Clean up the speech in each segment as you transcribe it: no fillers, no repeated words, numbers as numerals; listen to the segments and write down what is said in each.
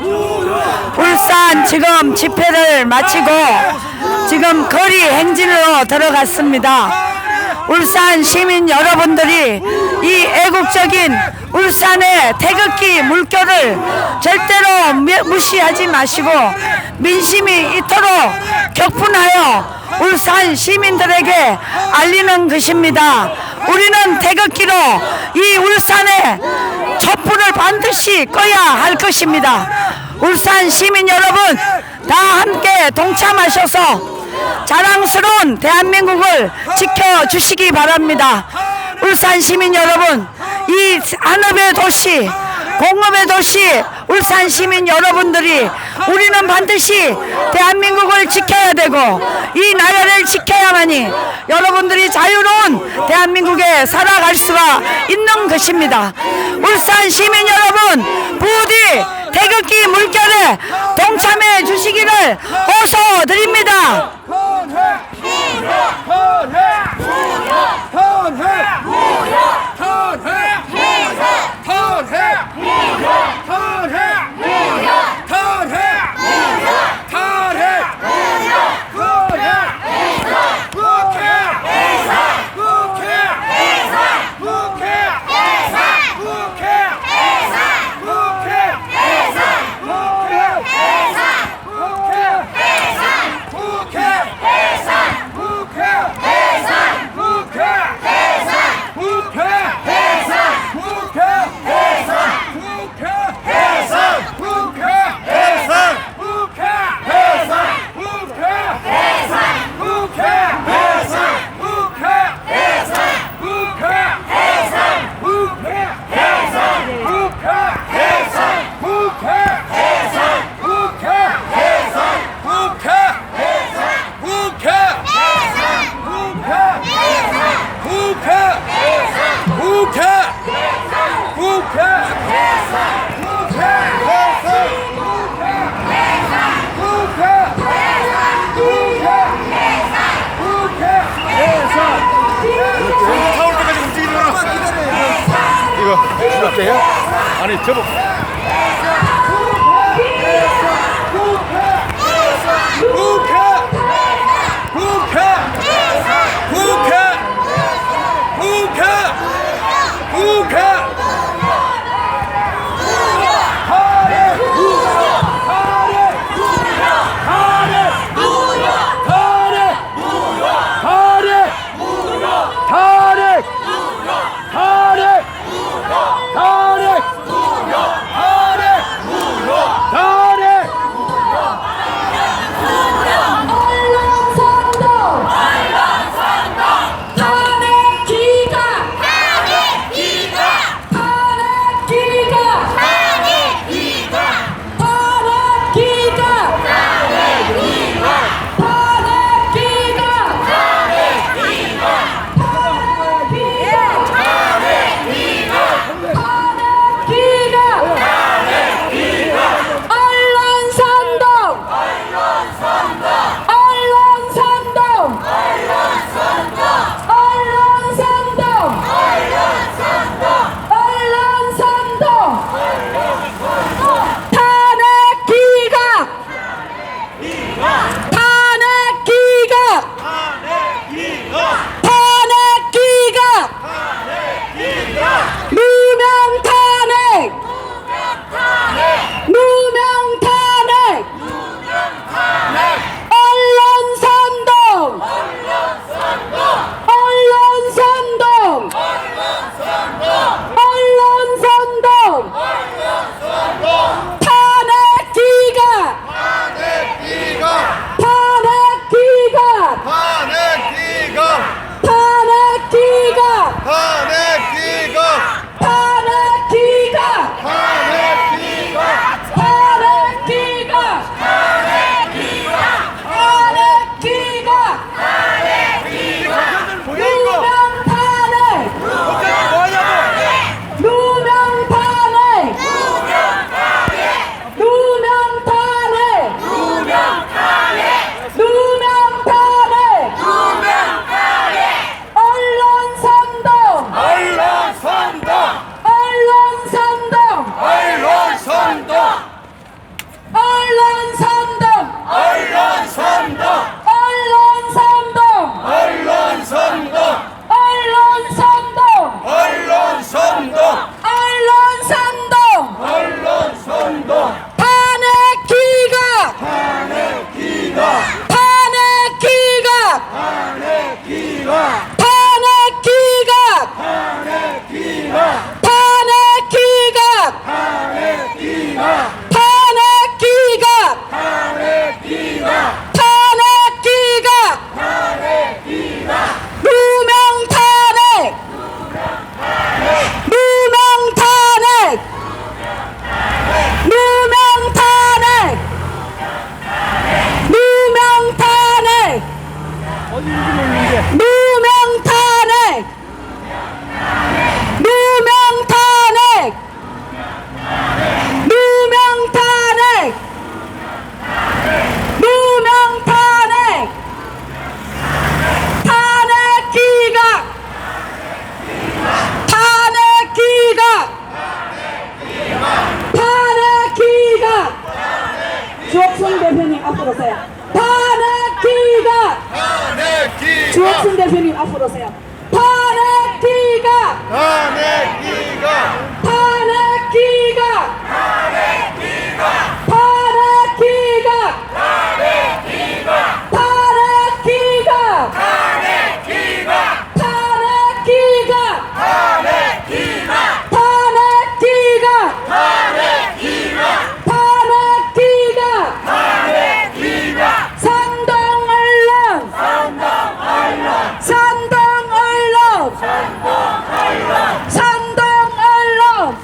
울산 지금 집회를 마치고 지금 거리 행진으로 들어갔습니다. 울산 시민 여러분들이 이 애국적인 울산의 태극기 물결을 절대로 무시하지 마시고 민심이 이토록 격분하여 울산 시민들에게 알리는 것입니다. 우리는 태극기로 이 울산의 촛불을 반드시 꺼야 할 것입니다. 울산 시민 여러분 다 함께 동참하셔서 자랑스러운 대한민국을 지켜주시기 바랍니다. 울산 시민 여러분, 이 산업의 도시, 공업의 도시 울산 시민 여러분들이 우리는 반드시 대한민국을 지켜야 되고 이 나라를 지켜야만이 여러분들이 자유로운 대한민국에 살아갈 수가 있는 것입니다. 울산 시민 여러분 부디 태극기 물결에 동참해 주시기를 호소드립니다. 아니 저거 주옥순 대표님 앞으로 오세요. 탄핵 기각! 탄핵 기각! 주옥순 대표님 앞으로 오세요. 탄핵 기각! 탄핵 기각! 탄핵 기각! 탄핵 기각! 탄핵 기각! 탄핵 기각! 탄핵 기각! 탄핵 기각! 탄핵 기각! 탄핵 기각! 탄핵 기각! 탄핵 기각! 선동 언론! 선동 언론! 선동 언론!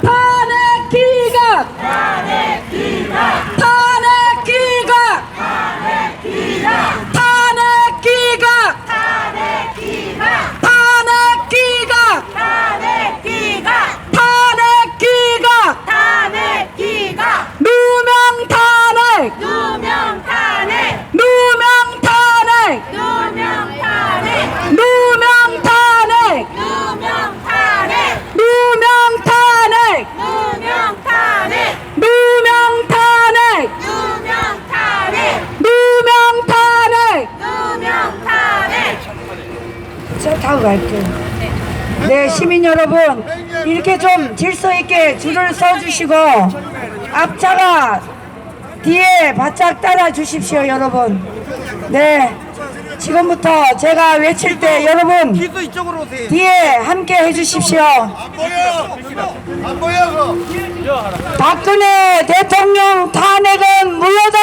탄핵 기각! 탄핵 기각! 탄핵 기각! 탄핵 기각! 탄핵 기각! 탄핵 기각! 탄핵 기각! 탄핵 기각! 탄핵 기각! 누명 탄핵! 누명 탄핵! 누명 탄핵! 누명 탄핵! 누명 탄핵! 누명 탄핵! 누명 탄핵! 누명 탄핵! 누명 탄핵! 누명 탄핵! 누명 탄핵! 누명 탄핵! 저 타고 갈게요. 네, 시민 여러분, 이렇게 좀 질서 있게 줄을 서 주시고 앞차가 뒤에 바짝 따라 주십시오, 여러분. 네, 지금부터 제가 외칠 때 여러분 뒤에 함께 해주십시오. 안 보여! 안 보여! 박근혜 대통령 탄핵은 무효다!